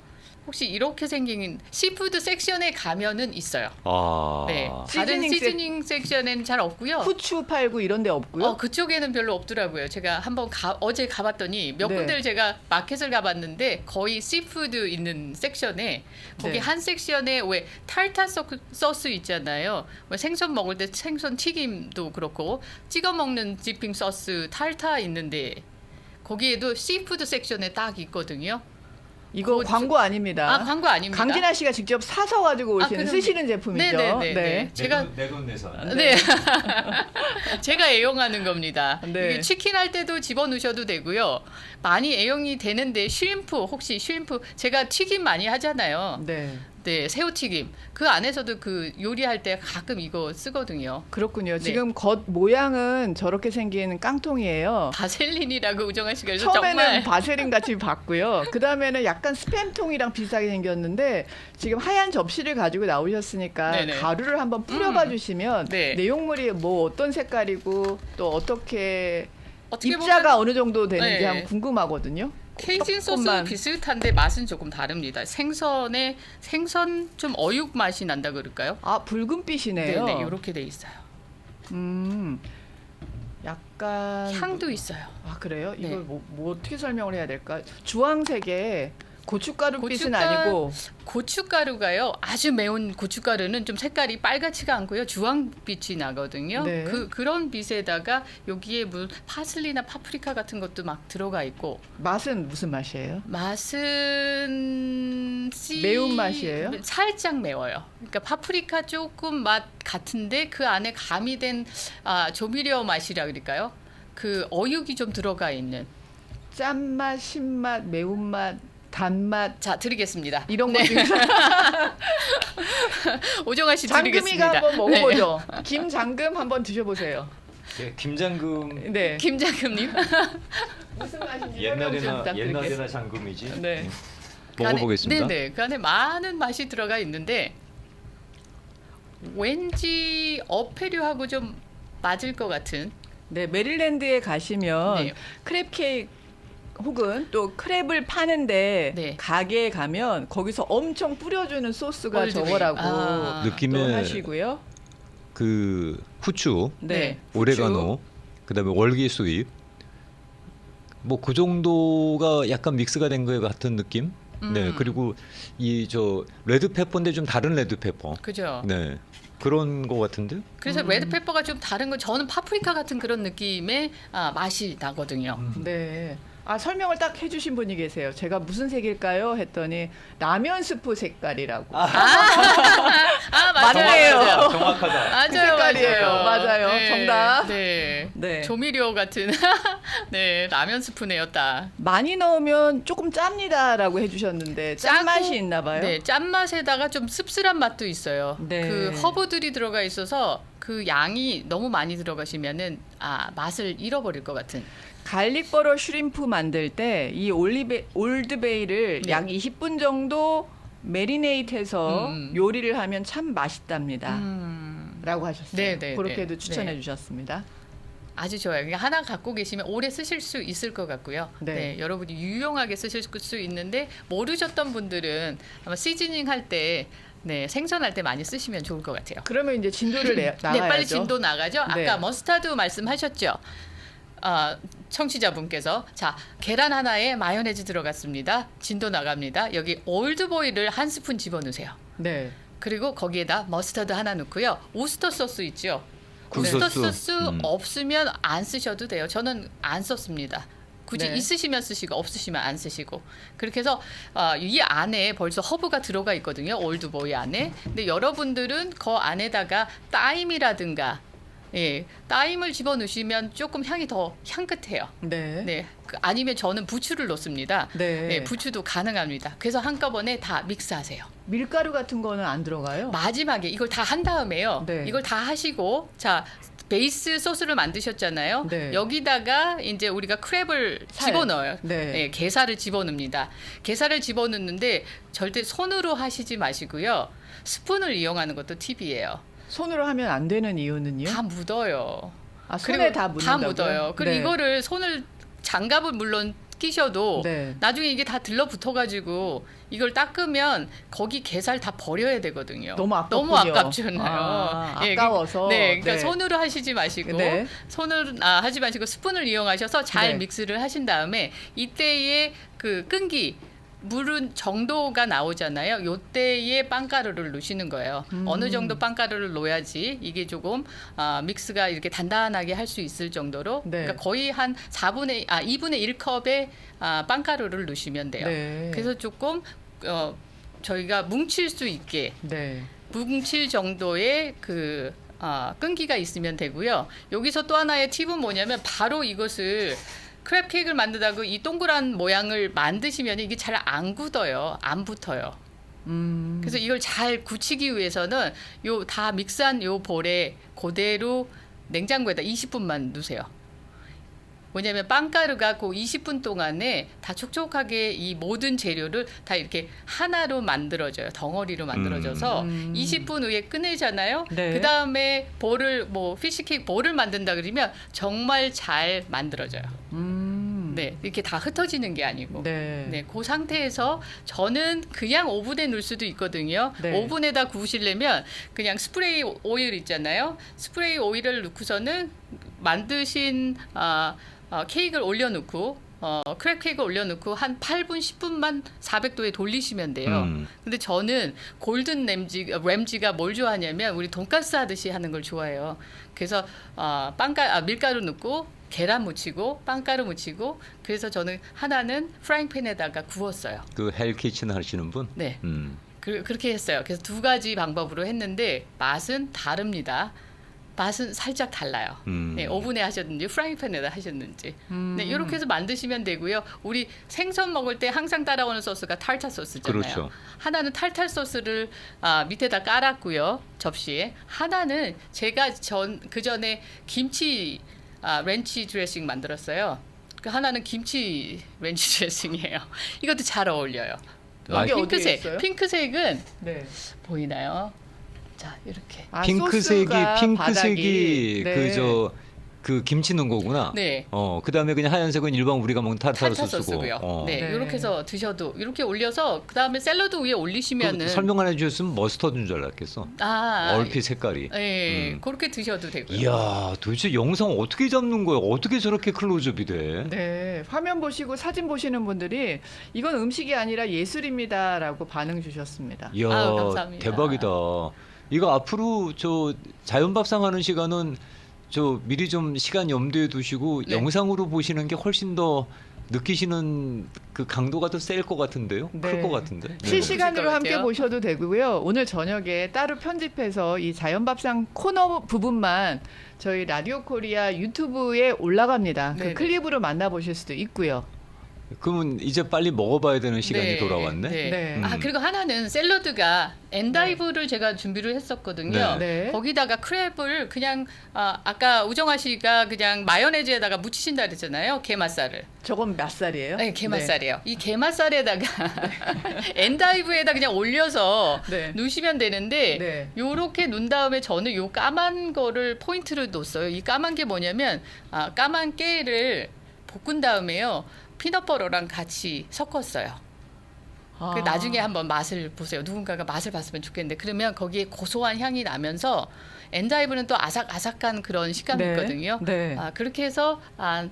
혹시 이렇게 생긴 시푸드 섹션에 가면은 있어요. 아. 네. 다른 시즈닝 시즈닝 섹션에는 잘 없고요. 후추 팔고 이런 데 없고요. 그쪽에는 별로 없더라고요. 제가 한번 어제 가봤더니 몇 네. 군데를 제가 마켓을 가봤는데 거의 씨푸드 있는 섹션에 거기 네. 한 섹션에 왜 타르타 소스 있잖아요. 왜 생선 먹을 때 생선 튀김도 그렇고 찍어 먹는 디핑 소스 타르타 있는데 거기에도 씨푸드 섹션에 딱 있거든요. 이거 광고 아닙니다. 광고 아닙니다. 강진아 씨가 직접 사서 가지고 오시는 그럼- 쓰시는 제품이죠. 네네네. 제가 내돈 내산. 네. 제가 애용하는 겁니다. 네. 이게 치킨 할 때도 집어넣으셔도 되고요. 많이 애용이 되는데 혹시 슈림프 제가 튀김 많이 하잖아요. 네. 네, 새우튀김. 그 안에서도 그 요리할 때 가끔 이거 쓰거든요. 그렇군요. 네. 지금 겉 모양은 저렇게 생긴 깡통이에요. 바셀린이라고 우정아 씨가 그래서 처음에는 정말 바세린 같이 봤고요. 그 다음에는 약간 스팸통이랑 비슷하게 생겼는데 지금 하얀 접시를 가지고 나오셨으니까 네네. 가루를 한번 뿌려봐 주시면 네. 내용물이 뭐 어떤 색깔이고 또 어떻게 어떻게 입자가 보면 어느 정도 되는지 네. 한번 궁금하거든요. 케이진 소스 조금만. 비슷한데 맛은 조금 다릅니다. 생선 좀 어육 맛이 난다 그럴까요? 아, 붉은빛이네요. 네네, 이렇게 돼 있어요. 약간 향도 있어요. 아, 그래요? 네. 이걸 뭐 어떻게 설명을 해야 될까? 주황색에 고춧가루 빛은 고춧가- 아니고 고춧가루가요. 아주 매운 고춧가루는 좀 색깔이 빨갛지가 않고요. 주황빛이 나거든요. 네. 그런 빛에다가 여기에 파슬리나 파프리카 같은 것도 막 들어가 있고 맛은 무슨 맛이에요? 맛은 매운 맛이에요? 살짝 매워요. 그러니까 파프리카 조금 맛 같은데 그 안에 가미된 조미료 맛이라 그럴까요? 그 어육이 좀 들어가 있는. 짠맛, 신맛, 매운맛, 단맛 자, 드리겠습니다. 이런 거 네. 중에서 오정아 씨 장금이가 드리겠습니다. 한번 먹어보죠. 김장금 한번 드셔보세요. 예, 김장금 네. 김장금님. 무슨 맛인지 설명 좀 옛날에나 부탁드리겠습니다. 장금이지. 네. 먹어보겠습니다. 네네. 그 안에 많은 맛이 들어가 있는데 왠지 어패류하고 좀 맞을 것 같은. 네, 메릴랜드에 가시면 네. 크랩 케이크 혹은 또 크랩을 파는데 네. 가게에 가면 거기서 엄청 뿌려주는 소스가 올드베이. 저거라고 아. 또 느낌에 하시고요. 그 후추, 네, 오레가노, 그다음에 월기수잎, 뭐 그 정도가 약간 믹스가 된 것 같은 느낌. 네, 그리고 이 레드페퍼인데 좀 다른 레드페퍼. 그죠? 네, 그런 것 같은데. 그래서 레드페퍼가 좀 다른 건 저는 파프리카 같은 그런 느낌의 맛이 나거든요. 네. 아, 설명을 딱 해주신 분이 계세요. 제가 무슨 색일까요? 했더니 라면 스프 색깔이라고. 맞네요. 정확하다. 맞아요, 그 색깔이에요. 맞아요. 네, 정답. 네. 네. 조미료 같은 네 라면 스프네였다. 많이 넣으면 조금 짭니다라고 해주셨는데 짠맛이 있나 봐요. 네, 짠맛에다가 좀 씁쓸한 맛도 있어요. 네. 그 허브들이 들어가 있어서 그 양이 너무 많이 들어가시면은 맛을 잃어버릴 것 같은. 갈릭버러 슈림프 만들 때 이 올드베이를 네. 약 20분 정도 메리네이트해서 요리를 하면 참 맛있답니다. 라고 하셨어요. 네, 네, 그렇게도 네. 추천해 네. 주셨습니다. 아주 좋아요. 그러니까 하나 갖고 계시면 오래 쓰실 수 있을 것 같고요. 네. 네. 여러분이 유용하게 쓰실 수 있는데 모르셨던 분들은 아마 시즈닝 할 때 생선할 때 많이 쓰시면 좋을 것 같아요. 그러면 이제 진도를 나가야죠. 네, 빨리 진도 나가죠. 네. 아까 머스타드 말씀하셨죠. 청취자분께서 자 계란 하나에 마요네즈 들어갔습니다. 진도 나갑니다. 여기 올드보이를 한 스푼 집어넣으세요. 네. 그리고 거기에다 머스타드 하나 넣고요. 오스터 소스 있죠. 굴소스. 오스터 소스 없으면 안 쓰셔도 돼요. 저는 안 썼습니다. 굳이 네. 있으시면 쓰시고 없으시면 안 쓰시고 그렇게 해서 이 안에 벌써 허브가 들어가 있거든요. 올드보이 안에. 근데 여러분들은 그 안에다가 타임이라든가 타임을 집어넣으시면 조금 향이 더 향긋해요. 네. 네, 아니면 저는 부추를 넣습니다. 네. 부추도 가능합니다. 그래서 한꺼번에 다 믹스하세요. 밀가루 같은 거는 안 들어가요? 마지막에 이걸 다 한 다음에요. 네. 이걸 다 하시고 자 베이스 소스를 만드셨잖아요. 네. 여기다가 이제 우리가 크랩을 살. 집어넣어요. 네. 게살을 집어넣습니다. 게살을 집어넣는데 절대 손으로 하시지 마시고요. 스푼을 이용하는 것도 팁이에요. 손으로 하면 안 되는 이유는요? 다 묻어요. 아, 손에 다 묻는다고요? 묻어요. 그리고 네. 이거를 손을 장갑을 물론 끼셔도 네. 나중에 이게 다 들러붙어가지고 이걸 닦으면 거기 게살 다 버려야 되거든요. 너무 아깝군요. 너무 아깝잖아요. 아까워서. 네, 그러니까 네. 손으로 하시지 마시고 네. 손을 하지 마시고 스푼을 이용하셔서 잘 네. 믹스를 하신 다음에 이때의 그 끈기 물은 정도가 나오잖아요. 요때에 빵가루를 넣으시는 거예요. 어느 정도 빵가루를 넣어야지 이게 조금 믹스가 이렇게 단단하게 할 수 있을 정도로 네. 그러니까 거의 한 2분의 1컵의 빵가루를 넣으시면 돼요. 네. 그래서 조금 저희가 뭉칠 수 있게 네. 뭉칠 정도의 그 끈기가 있으면 되고요. 여기서 또 하나의 팁은 뭐냐면 바로 이것을 크랩 케이크를 만든다고 이 동그란 모양을 만드시면 이게 잘 안 굳어요. 안 붙어요. 그래서 이걸 잘 굳히기 위해서는 요 다 믹스한 요 볼에 그대로 냉장고에다 20분만 두세요. 왜냐하면 빵가루가 그 20분 동안에 다 촉촉하게 이 모든 재료를 다 이렇게 하나로 만들어져요. 덩어리로 만들어져서 20분 후에 꺼내잖아요. 네. 그 다음에 볼을 피시케이크 볼을 만든다 그러면 정말 잘 만들어져요. 네, 이렇게 다 흩어지는 게 아니고. 네. 네, 그 상태에서 저는 그냥 오븐에 넣을 수도 있거든요. 네. 오븐에다 구우시려면 그냥 스프레이 오일 있잖아요. 스프레이 오일을 넣고서는 만드신 케이크를 올려놓고 크랩 케이크를 올려놓고 한 8분, 10분만 400도에 돌리시면 돼요. 근데 저는 골든 램지가 뭘 좋아하냐면 우리 돈가스 하듯이 하는 걸 좋아해요. 그래서 밀가루 넣고 계란 묻히고 빵가루 묻히고 그래서 저는 하나는 프라이팬에다가 구웠어요. 그 헬키친 하시는 분? 네. 그렇게 했어요. 그래서 두 가지 방법으로 했는데 맛은 다릅니다. 맛은 살짝 달라요. 네, 오븐에 하셨는지 프라이팬에다 하셨는지. 네, 이렇게 해서 만드시면 되고요. 우리 생선 먹을 때 항상 따라오는 소스가 타르타 소스잖아요. 그렇죠. 하나는 타르타 소스를 밑에다 깔았고요. 접시에. 하나는 제가 그 전에 김치 렌치 드레싱 만들었어요. 그 하나는 김치 렌치 드레싱이에요. 이것도 잘 어울려요. 여기 어디에 핑크색. 있어요? 핑크색은 네. 보이나요? 자, 이렇게. 핑크색이 소스가 바닥이, 네. 그 김치 넣은 거구나. 네. 그다음에 그냥 하얀색은 일반 우리가 먹는 타르타르 타르타 소스고. 소스고요. 네, 네. 이렇게 해서 드셔도 이렇게 올려서 그다음에 샐러드 위에 올리시면은 설명 안 해주셨으면 머스터드인 줄 알았겠어. 얼핏 색깔이. 네, 그렇게 드셔도 되고요. 이야, 도대체 영상 어떻게 잡는 거야? 어떻게 저렇게 클로즈업이 돼? 네, 화면 보시고 사진 보시는 분들이 이건 음식이 아니라 예술입니다라고 반응 주셨습니다. 이야, 아유, 감사합니다. 대박이다. 이거 앞으로 저 자연밥상 하는 시간은 저 미리 좀 시간 염두에 두시고 네. 영상으로 보시는 게 훨씬 더 느끼시는 그 강도가 더 셀 것 같은데요? 네. 클 것 같은데? 네. 실시간으로 보실 것 함께 같아요. 보셔도 되고요. 오늘 저녁에 따로 편집해서 이 자연밥상 코너 부분만 저희 라디오 코리아 유튜브에 올라갑니다. 그 네네. 클립으로 만나보실 수도 있고요. 그러면 이제 빨리 먹어봐야 되는 시간이 네, 돌아왔네. 네. 네. 그리고 하나는 샐러드가 엔다이브를 제가 준비를 했었거든요. 네. 거기다가 크랩을 그냥 아까 우정아 씨가 그냥 마요네즈에다가 묻히신다 그랬잖아요. 게맛살을. 저건 몇 살이에요? 네, 게맛살이에요. 이 게맛살에다가 엔다이브에다 그냥 올려서 네. 넣으시면 되는데 네. 요렇게 넣은 다음에 저는 요 까만 거를 포인트를 뒀어요. 이 까만 게 뭐냐면 까만 깨를 볶은 다음에요. 피넛버터랑 같이 섞었어요. 그 나중에 한번 맛을 보세요. 누군가가 맛을 봤으면 좋겠는데 그러면 거기에 고소한 향이 나면서 엔자이브는 또 아삭아삭한 그런 식감이 네. 있거든요. 네. 그렇게 해서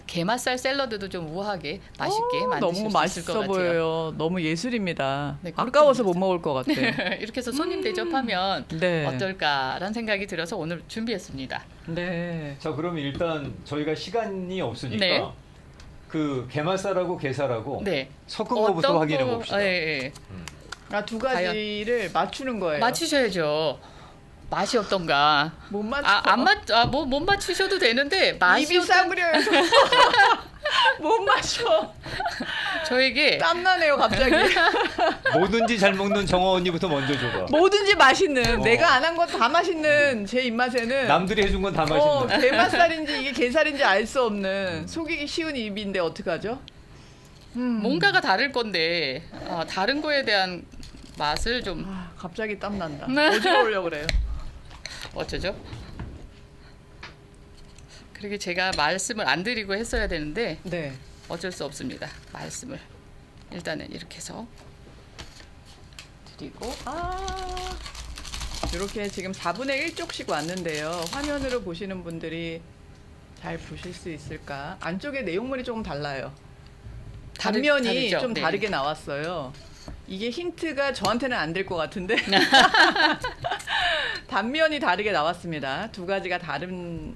게맛살 샐러드도 좀 우아하게 맛있게 만드실 너무 수 있을 것 맛있어 같아요. 보여요. 너무 예술입니다. 네, 그렇게 아까워서 못 만들었어요. 먹을 것 같아요. 이렇게 해서 손님 대접하면 네. 어떨까라는 생각이 들어서 오늘 준비했습니다. 네. 자, 그럼 일단 저희가 시간이 없으니까 네. 그 게맛살하고 게살하고 네. 섞은 거부터 확인해 봅시다. 예. 두 가지를 맞추는 거예요. 맞추셔야죠. 맛이 어떤가? 못 맞춰. 못 맞추셔도 되는데 맛이 입이 싸구려해서 못 마셔. 저에게 땀나네요 갑자기. 뭐든지 잘 먹는 정화 언니부터 먼저 줘봐. 뭐든지 맛있는 어. 내가 안 한 건 다 맛있는 제 입맛에는 남들이 해준 건 다 맛있는. 게맛살인지 이게 게살인지 알 수 없는 속이기 쉬운 입인데 어떡하죠? 뭔가가 다를 건데 다른 거에 대한 맛을 좀 갑자기 땀난다. 네. 어지러우려고 그래요. 어쩌죠? 그렇게 제가 말씀을 안 드리고 했어야 되는데 네. 어쩔 수 없습니다. 말씀을 일단은 이렇게 해서 드리고 이렇게 지금 4분의 1쪽씩 왔는데요. 화면으로 보시는 분들이 잘 보실 수 있을까? 안쪽에 내용물이 조금 달라요. 단면이 다르죠? 좀 네. 다르게 나왔어요. 이게 힌트가 저한테는 안 될 것 같은데 단면이 다르게 나왔습니다. 두 가지가 다른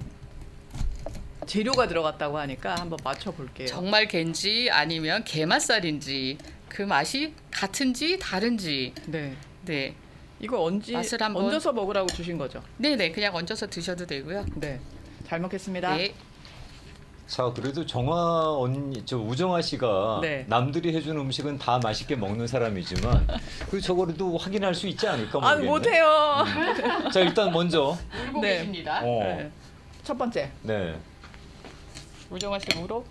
재료가 들어갔다고 하니까 한번 맞춰볼게요. 정말 겐지 아니면 게맛살인지 그 맛이 같은지 다른지 네, 네. 이거 맛을 한번- 얹어서 먹으라고 주신 거죠? 네네 그냥 얹어서 드셔도 되고요. 네, 잘 먹겠습니다. 네. 자, 그래도 정화 언니, 저 우정아 씨가 네. 남들이 해준 음식은 다 맛있게 먹는 사람이지만 그 저거라도 확인할 수 있지 않을까 아, 모르겠네. 못해요. 자, 일단 먼저 울고 네. 계십니다. 네. 첫 번째. 네. 우정아 씨 울어?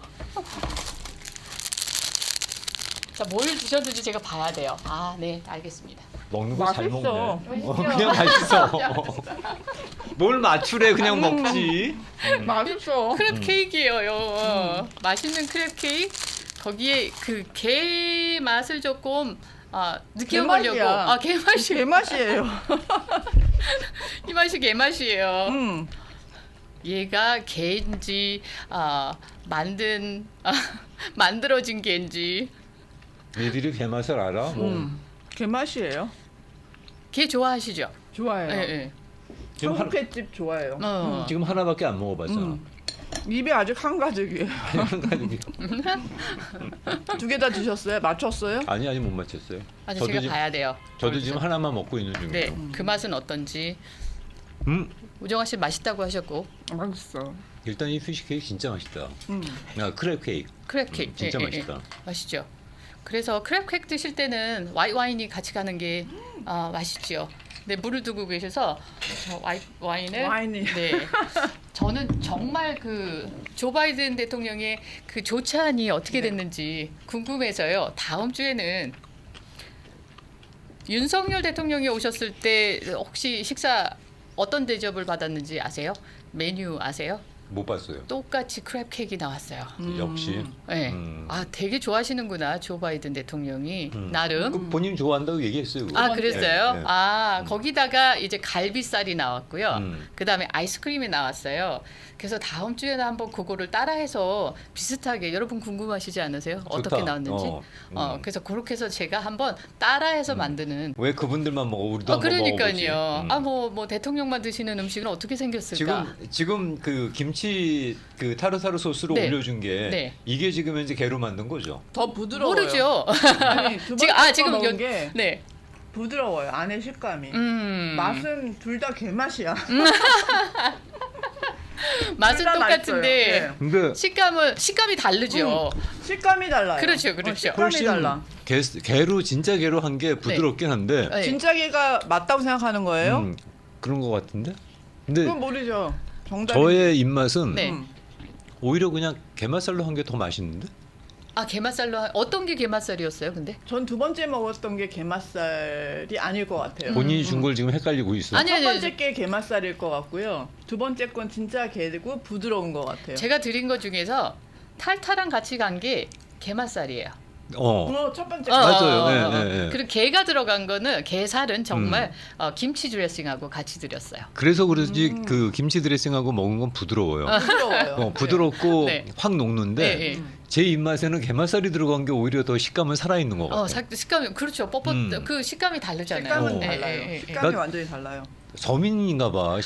자, 뭘 드셨는지 제가 봐야 돼요. 네, 알겠습니다. 먹는 거 잘 먹네. 맛있어. 그냥 맛있어. 뭘 맞추래 그냥 먹지. 맛있어. 크랩 케이크예요. 맛있는 크랩 케이크. 거기에 그 게 맛을 조금 느껴보려고. 게맛이야. 게 맛이. 게 맛이에요. 이 맛이 게 맛이에요. 음. 얘가 게인지 만들어진 게인지. 얘들이 게맛을 알아? 뭐. 게 맛이에요. 게 좋아하시죠? 좋아해요. 네. 지금, 청국횟집 좋아해요. 지금 하나밖에 안 먹어봤잖아. 입에 아직 한가득이에요. 가족이. 두 개 다 드셨어요? 맞췄어요? 아니 못 맞췄어요. 아니 저도 제가 지금, 봐야 돼요. 저도 지금 하나만 먹고 있는 중이에요. 네, 그 맛은 어떤지. 음, 우정아 씨 맛있다고 하셨고 맛있어. 일단 이 피쉬 케이크 진짜 맛있다. 음. 크랩 케이크. 크랩 케이크 진짜 맛있다. 맛있죠. 그래서 크랩 케이크 드실 때는 화이트 와인이 같이 가는 게 맛있죠. 네, 물을 두고 계셔서 저 와인을 와인이. 네. 저는 정말 그 조 바이든 대통령의 그 조찬이 어떻게 됐는지 궁금해서요. 다음 주에는 윤석열 대통령이 오셨을 때 혹시 식사 어떤 대접을 받았는지 아세요? 메뉴 아세요? 못 봤어요. 똑같이 크랩 케이크 나왔어요. 역시. 네. 음. 되게 좋아하시는구나 조 바이든 대통령이 나름. 그 본인 좋아한다고 얘기했어요. 그거. 그랬어요? 네, 네. 거기다가 이제 갈비살이 나왔고요. 음. 그다음에 아이스크림이 나왔어요. 그래서 다음 주에는 한번 그거를 따라해서 비슷하게 여러분 궁금하시지 않으세요? 어떻게 좋다. 나왔는지? 그래서 그렇게 해서 제가 한번 따라해서 만드는. 왜 그분들만 먹어? 우리도 한번 그러니까요. 먹어보지. 뭐 대통령만 드시는 음식은 어떻게 생겼을까? 지금 그 김치 그 타르타르 소스로 네. 올려준 게 네. 이게 지금 이제 게로 만든 거죠. 더 부드러워요. 모르죠. 아니, 두 번째 지금 먹은 요- 게 네. 부드러워요. 안에 식감이. 맛은 둘 다 게맛이야. 맛은 둘다 똑같은데 맛있어요. 근데 식감이 다르죠. 식감이 달라요. 그렇죠, 그렇죠. 식감이 훨씬 달라. 게로 진짜 게로 한 게 부드럽긴 한데 네. 진짜 게가 맞다고 생각하는 거예요? 그런 것 같은데. 근데 그건 모르죠. 정답이. 저의 입맛은 네. 오히려 그냥 게맛살로 한 게 더 맛있는데. 게맛살로 어떤 게 게맛살이었어요? 근데 전 두 번째 먹었던 게 게맛살이 아닐 것 같아요. 본인이 준 걸 지금 헷갈리고 있어. 아니, 첫 번째 게 게맛살일 것 같고요. 두 번째 건 진짜 게고 부드러운 것 같아요. 제가 드린 것 중에서 탈탈한 같이 간 게 게맛살이에요. 첫 번째. 맞아요. 네, 네, 네. 그리고 게가 들어간 거는 게살은 정말 김치 드레싱하고 같이 드렸어요. 그래서 그런지 그 김치 드레싱하고 먹은 건 부드러워요. 부드러워요. 부드럽고 네. 확 녹는데 네, 네. 제 입맛에는 게맛살이 들어간 게 오히려 더 식감은 살아있는 것 같아요. 식감이 그렇죠. 뻣뻣 그 식감이 다르잖아요. 식감은 네, 달라요. 네, 네. 식감이 나- 완전히 달라요. 서민인가봐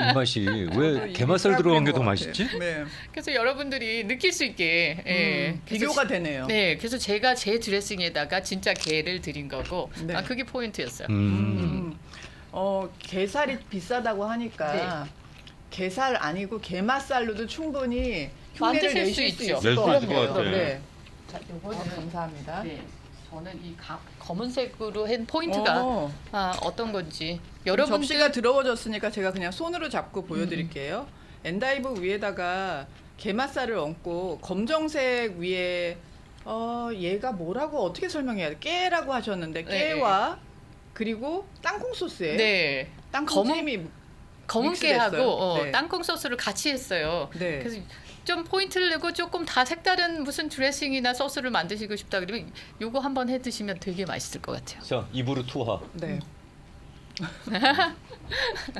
입맛이 왜 게맛살 들어간 게 더 맛있지? 네. 그래서 여러분들이 느낄 수 있게 그래서 비교가 되네요. 네, 그래서 제가 제 드레싱에다가 진짜 게를 드린 거고 네. 그게 포인트였어요. 게살이 비싸다고 하니까 게살 아니고 게맛살로도 충분히 흉내를 만드실 내실 수 수 있죠. 있을 낼 수 것 있을 것 같아요. 같아요. 네. 자, 요거는 감사합니다. 네, 저는 이 검은색으로 한 포인트가 어떤 건지 여러분들 접시가 더러워졌으니까 제가 그냥 손으로 잡고 보여드릴게요. 엔다이브 위에다가 게맛살을 얹고 검정색 위에 얘가 뭐라고 어떻게 설명해야 돼? 깨라고 하셨는데 네. 깨와 그리고 땅콩 소스예요. 네, 땅콩 검은- 크림이 검은 믹스됐어요. 깨하고 네. 땅콩 소스를 같이 했어요. 네. 그래서 좀 포인트를 내고 조금 다 색다른 무슨 드레싱이나 소스를 만드시고 싶다 그러면 요거 한번 해 드시면 되게 맛있을 것 같아요. 자, 입으로 투하. 네.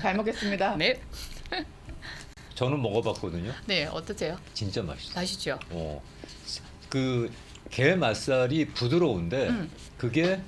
잘 먹겠습니다. 네, 저는 먹어봤거든요. 네 어떠세요? 진짜 맛있어요. 아시죠? 그 게맛살이 부드러운데 그게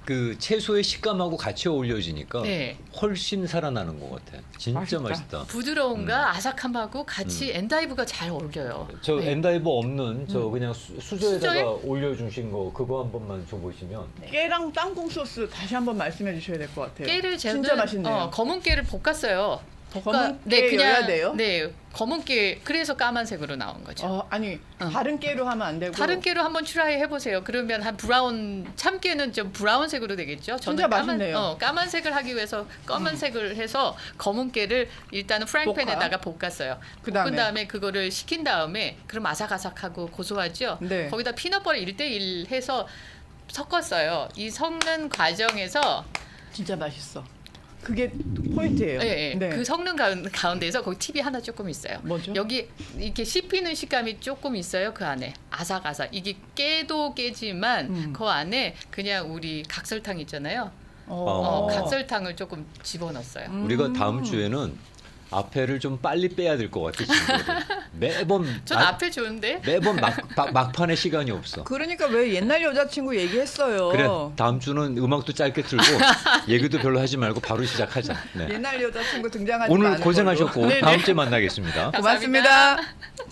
그 채소의 식감하고 같이 어울려지니까 네. 훨씬 살아나는 것 같아. 진짜 맛있다. 맛있다. 부드러움과 아삭함하고 같이 엔다이브가 잘 어울려요. 저 네. 엔다이버 없는 저 그냥 수저에다가 수저에? 올려주신 거 그거 한 번만 줘보시면 깨랑 땅콩 소스 다시 한번 말씀해 주셔야 될 것 같아요. 깨를 저는 진짜 맛있네요. 검은 깨를 볶았어요. 검은 깨여야 돼요? 네, 검은 깨 그래서 까만색으로 나온 거죠. 아니 다른 깨로 하면 안 되고 다른 깨로 한번 트라이 해보세요. 그러면 한 브라운 참깨는 좀 브라운색으로 되겠죠. 진짜 맛있네요. 까만색을 하기 위해서 검은색을 해서 검은 깨를 일단은 프라이팬에다가 볶았어요. 그다음에? 볶은 다음에 그거를 식힌 다음에 그럼 아삭아삭하고 고소하죠. 네. 거기다 피넛버터 1대1 해서 섞었어요. 이 섞는 과정에서 진짜 맛있어. 그게 포인트예요. 네, 그 섞는 가운데에서 거기 팁이 하나 조금 있어요. 뭐죠? 여기 이렇게 씹히는 식감이 조금 있어요. 그 안에 아삭아삭. 이게 깨도 깨지만 그 안에 그냥 우리 각설탕 있잖아요. 각설탕을 조금 집어넣었어요. 우리가 다음 주에는 앞에를 좀 빨리 빼야 될 것 같아 친구들. 매번 전 앞에 좋은데. 매번 막판에 시간이 없어. 그러니까 왜 옛날 여자친구 얘기했어요. 그래 다음 주는 음악도 짧게 틀고 얘기도 별로 하지 말고 바로 시작하자. 네. 옛날 여자친구 등장하지 오늘 않은 고생하셨고 걸로. 다음 주에 만나겠습니다. 고맙습니다.